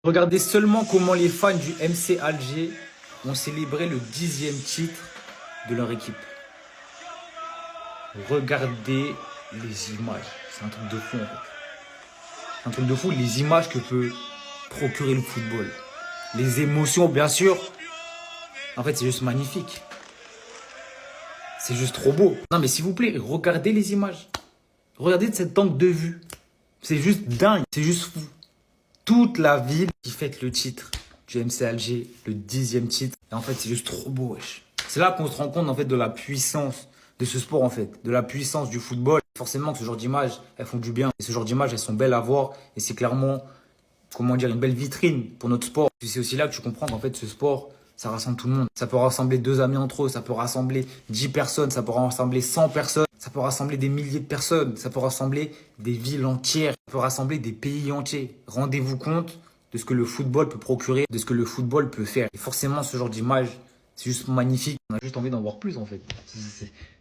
Regardez seulement comment les fans du MC Alger ont célébré le 10e titre de leur équipe. Regardez les images. C'est un truc de fou en fait. C'est un truc de fou, les images que peut procurer le football. Les émotions, bien sûr. En fait, c'est juste magnifique. C'est juste trop beau. Non, mais s'il vous plaît, regardez les images. Regardez de cet angle de vue. C'est juste dingue. C'est juste fou. Toute la ville qui fête le titre du MC Alger, le 10e titre. Et en fait, c'est juste trop beau, wesh. C'est là qu'on se rend compte en fait de la puissance de ce sport en fait, de la puissance du football. Forcément que ce genre d'images, elles font du bien. Et ce genre d'images, elles sont belles à voir. Et c'est clairement, comment dire, une belle vitrine pour notre sport. Puis c'est aussi là que tu comprends qu'en fait, ce sport, ça rassemble tout le monde. Ça peut rassembler deux amis entre eux, ça peut rassembler 10 personnes, ça peut rassembler 100 personnes, ça peut rassembler des milliers de personnes, ça peut rassembler des villes entières, ça peut rassembler des pays entiers. Rendez-vous compte de ce que le football peut procurer, de ce que le football peut faire. Et forcément, ce genre d'image, c'est juste magnifique. On a juste envie d'en voir plus, en fait.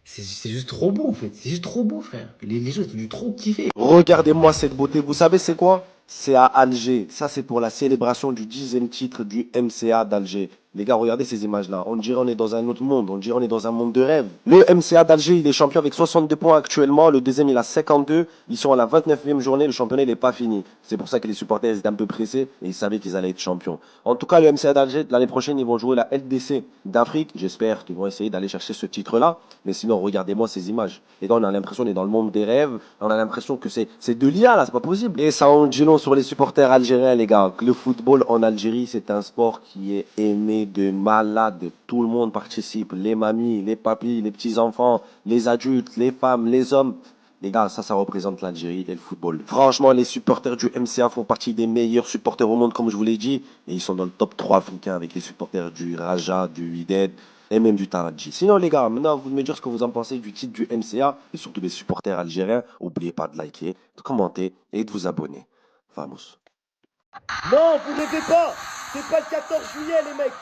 C'est juste trop beau, en fait. C'est juste trop beau, frère. Les gens, ils ont dû trop kiffer. Regardez-moi cette beauté. Vous savez c'est quoi? C'est à Alger. Ça, c'est pour la célébration du 10e titre du MCA d'Alger. Les gars, regardez ces images-là. On dirait on est dans un autre monde. On dirait on est dans un monde de rêve. Le MCA d'Alger, il est champion avec 62 points actuellement. Le deuxième, il a 52. Ils sont à la 29e journée. Le championnat, il n'est pas fini. C'est pour ça que les supporters étaient un peu pressés et ils savaient qu'ils allaient être champions. En tout cas, le MCA d'Alger, l'année prochaine, ils vont jouer la LDC d'Afrique. J'espère qu'ils vont essayer d'aller chercher ce titre-là. Mais sinon, regardez-moi ces images. Et là, on a l'impression qu'on est dans le monde des rêves. On a l'impression que c'est de l'IA, là. C'est pas possible. Et ça en dit long sur les supporters algériens, les gars. Le football en Algérie, c'est un sport qui est aimé de malade. Tout le monde participe. Les mamies, les papis, les petits-enfants, les adultes, les femmes, les hommes. Les gars, ça représente l'Algérie et le football. Franchement, les supporters du MCA font partie des meilleurs supporters au monde, comme je vous l'ai dit. Et ils sont dans le top 3 africain avec les supporters du Raja, du Wydad et même du Taraji. Sinon, les gars, maintenant, vous me dire ce que vous en pensez du titre du MCA et surtout des supporters algériens. N'oubliez pas de liker, de commenter et de vous abonner. Vamos. Non, vous rêvez pas. C'est pas le 14 juillet, les mecs.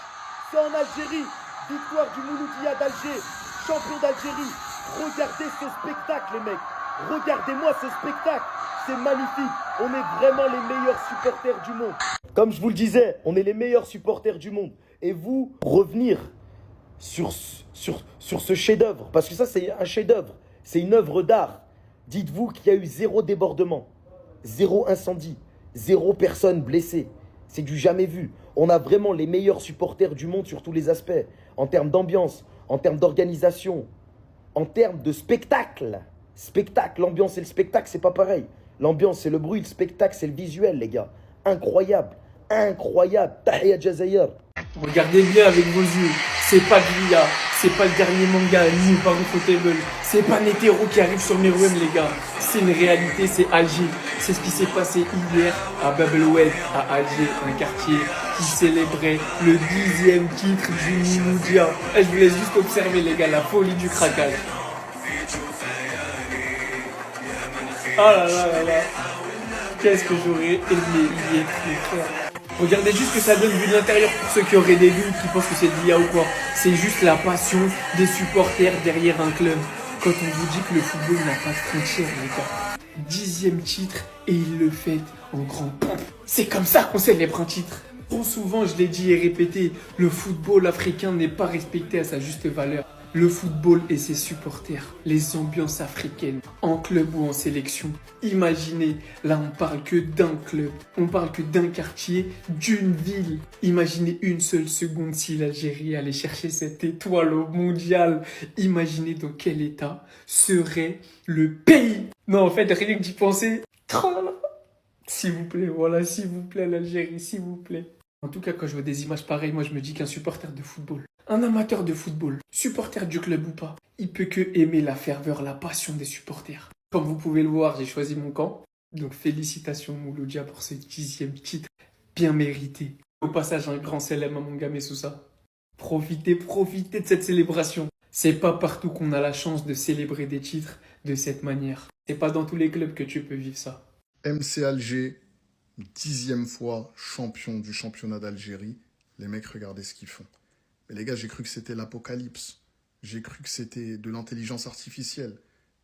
C'est en Algérie. Victoire du Mouloudia d'Alger, champion d'Algérie. Regardez ce spectacle, les mecs. Regardez-moi ce spectacle. C'est magnifique. On est vraiment les meilleurs supporters du monde. Comme je vous le disais, on est les meilleurs supporters du monde. Et vous, revenir sur ce chef-d'œuvre, parce que ça, c'est un chef-d'œuvre. C'est une œuvre d'art. Dites-vous qu'il y a eu zéro débordement, zéro incendie, zéro personne blessée. C'est du jamais vu. On a vraiment les meilleurs supporters du monde sur tous les aspects. En termes d'ambiance, en termes d'organisation, en termes de spectacle. Spectacle, l'ambiance et le spectacle, c'est pas pareil. L'ambiance, c'est le bruit, le spectacle, c'est le visuel, les gars. Incroyable. Incroyable. Tahia Jazair. Regardez bien avec vos yeux, c'est pas Glia, c'est pas le dernier manga ni Ufotable, c'est pas Netero qui arrive sur Meruem les gars, c'est une réalité, c'est Alger, c'est ce qui s'est passé hier à Bab el Oued, à Alger, un quartier qui célébrait le 10e titre du Mouloudia. Je vous laisse juste observer les gars, la folie du craquage. Oh là là là là, qu'est-ce que j'aurais aimé y être frère. Regardez juste ce que ça donne vu de l'intérieur pour ceux qui auraient des doutes, qui pensent que c'est de l'IA ou quoi. C'est juste la passion des supporters derrière un club. Quand on vous dit que le football n'a pas de frontières, les gars. 10e titre et il le fait en grande pompe. C'est comme ça qu'on célèbre un titre. Trop souvent, je l'ai dit et répété, le football africain n'est pas respecté à sa juste valeur. Le football et ses supporters, les ambiances africaines, en club ou en sélection. Imaginez, là on parle que d'un club, on parle que d'un quartier, d'une ville. Imaginez une seule seconde si l'Algérie allait chercher cette étoile au mondial. Imaginez dans quel état serait le pays. Non, en fait, rien que d'y penser. Oh là là. S'il vous plaît, voilà, s'il vous plaît l'Algérie, s'il vous plaît. En tout cas, quand je vois des images pareilles, moi je me dis qu'un supporter de football, un amateur de football, supporter du club ou pas, il peut que aimer la ferveur, la passion des supporters. Comme vous pouvez le voir, j'ai choisi mon camp. Donc félicitations Mouloudia pour ce 10e titre bien mérité. Au passage, un grand célèbre à mon gars Messoussa. Profitez de cette célébration. C'est pas partout qu'on a la chance de célébrer des titres de cette manière. C'est pas dans tous les clubs que tu peux vivre ça. MC Alger, 10e fois champion du championnat d'Algérie. Les mecs, regardez ce qu'ils font. Mais les gars, j'ai cru que c'était l'apocalypse. J'ai cru que c'était de l'intelligence artificielle.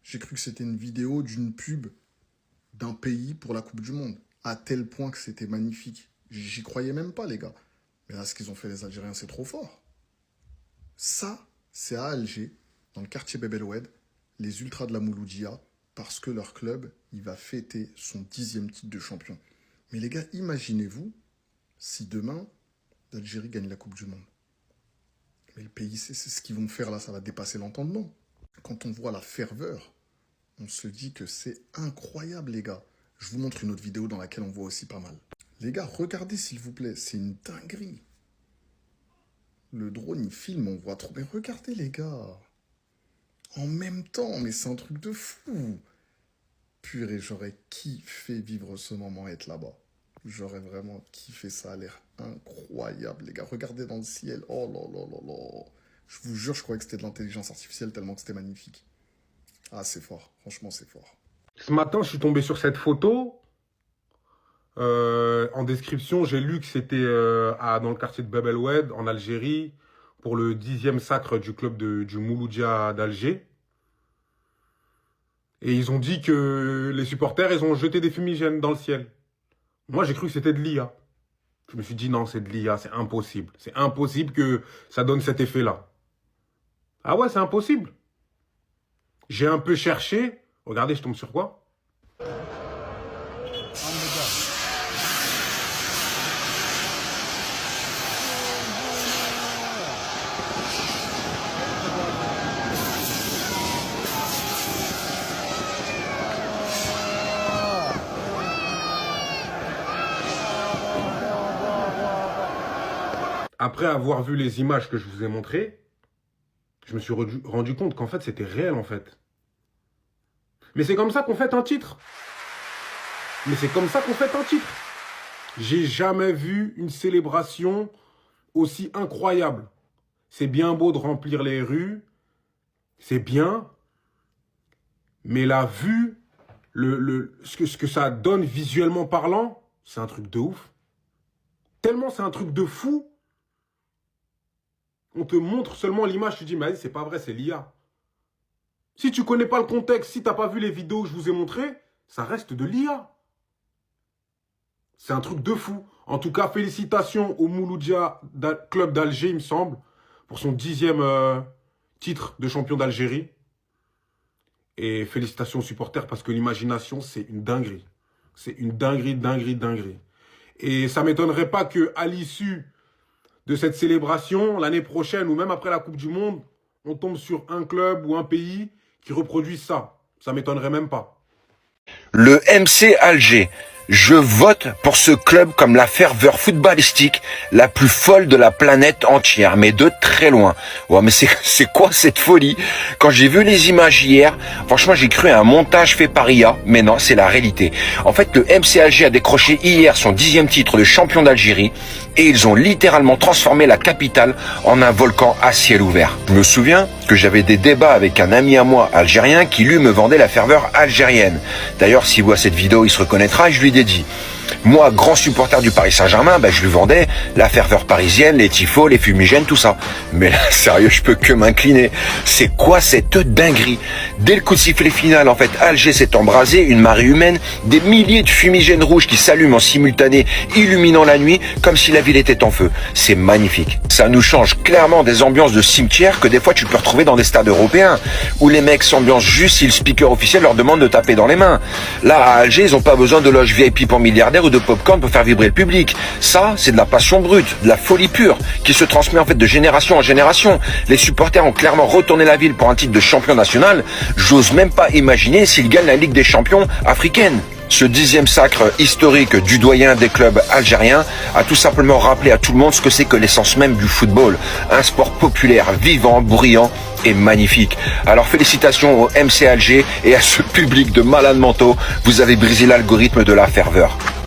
J'ai cru que c'était une vidéo d'une pub d'un pays pour la Coupe du Monde. À tel point que c'était magnifique. J'y croyais même pas, les gars. Mais là, ce qu'ils ont fait, les Algériens, c'est trop fort. Ça, c'est à Alger, dans le quartier Beb El Oued, les Ultras de la Mouloudia, parce que leur club, il va fêter son 10e titre de champion. Mais les gars, imaginez-vous si demain, l'Algérie gagne la Coupe du Monde. Mais le pays, c'est ce qu'ils vont faire là, ça va dépasser l'entendement. Quand on voit la ferveur, on se dit que c'est incroyable, les gars. Je vous montre une autre vidéo dans laquelle on voit aussi pas mal. Les gars, regardez s'il vous plaît, c'est une dinguerie. Le drone, il filme, on voit trop. Mais regardez, les gars. En même temps, mais c'est un truc de fou. Purée, j'aurais kiffé vivre ce moment, être là-bas. J'aurais vraiment kiffé, ça a l'air incroyable, les gars. Regardez dans le ciel. Oh là là là là. Je vous jure, je croyais que c'était de l'intelligence artificielle tellement que c'était magnifique. Ah, c'est fort. Franchement, c'est fort. Ce matin, je suis tombé sur cette photo. En description, j'ai lu que c'était dans le quartier de Bab El Oued, en Algérie, pour le 10e sacre du club du Mouloudia d'Alger. Et ils ont dit que les supporters, ils ont jeté des fumigènes dans le ciel. Moi, j'ai cru que c'était de l'IA. Je me suis dit, non, c'est de l'IA, c'est impossible. C'est impossible que ça donne cet effet-là. Ah ouais, c'est impossible. J'ai un peu cherché. Regardez, je tombe sur quoi? Après avoir vu les images que je vous ai montrées, je me suis rendu compte qu'en fait, c'était réel, en fait. Mais c'est comme ça qu'on fête un titre. Mais c'est comme ça qu'on fête un titre. J'ai jamais vu une célébration aussi incroyable. C'est bien beau de remplir les rues. C'est bien. Mais la vue, ce que ça donne visuellement parlant, c'est un truc de ouf. Tellement c'est un truc de fou. On te montre seulement l'image, tu dis, mais c'est pas vrai, c'est l'IA. Si tu connais pas le contexte, si t'as pas vu les vidéos que je vous ai montrées, ça reste de l'IA. C'est un truc de fou. En tout cas, félicitations au Mouloudia Club d'Alger, il me semble, pour son 10e titre de champion d'Algérie. Et félicitations aux supporters, parce que l'imagination, c'est une dinguerie. C'est une dinguerie, dinguerie, dinguerie. Et ça m'étonnerait pas qu'à l'issue de cette célébration, l'année prochaine ou même après la Coupe du Monde, on tombe sur un club ou un pays qui reproduit ça. Ça m'étonnerait même pas. Le MC Alger. Je vote pour ce club comme la ferveur footballistique la plus folle de la planète entière, mais de très loin. Ouais, mais c'est quoi cette folie? Quand j'ai vu les images hier, franchement, j'ai cru à un montage fait par IA, mais non, c'est la réalité. En fait, le MC Alger a décroché hier son 10e titre de champion d'Algérie et ils ont littéralement transformé la capitale en un volcan à ciel ouvert. Je me souviens que j'avais des débats avec un ami à moi algérien qui lui me vendait la ferveur algérienne. D'ailleurs, s'il voit cette vidéo, il se reconnaîtra et je lui dédie. Moi, grand supporter du Paris Saint-Germain, je lui vendais la ferveur parisienne, les tifos, les fumigènes, tout ça. Mais là, sérieux, je peux que m'incliner. C'est quoi cette dinguerie? Dès le coup de sifflet final, en fait, Alger s'est embrasé, une marée humaine, des milliers de fumigènes rouges qui s'allument en simultané, illuminant la nuit, comme si la ville était en feu. C'est magnifique. Ça nous change clairement des ambiances de cimetière que des fois tu peux retrouver dans des stades européens, où les mecs s'ambiancent juste si le speaker officiel leur demande de taper dans les mains. Là, à Alger, ils n'ont pas besoin de loge VIP pour milliardaires ou de popcorn pour faire vibrer le public. Ça, c'est de la passion brute, de la folie pure, qui se transmet en fait de génération en génération. Les supporters ont clairement retourné la ville pour un titre de champion national. J'ose même pas imaginer s'ils gagnent la Ligue des champions africaine. Ce 10e sacre historique du doyen des clubs algériens a tout simplement rappelé à tout le monde ce que c'est que l'essence même du football. Un sport populaire, vivant, bruyant et magnifique. Alors félicitations au MC Alger et à ce public de malades mentaux. Vous avez brisé l'algorithme de la ferveur.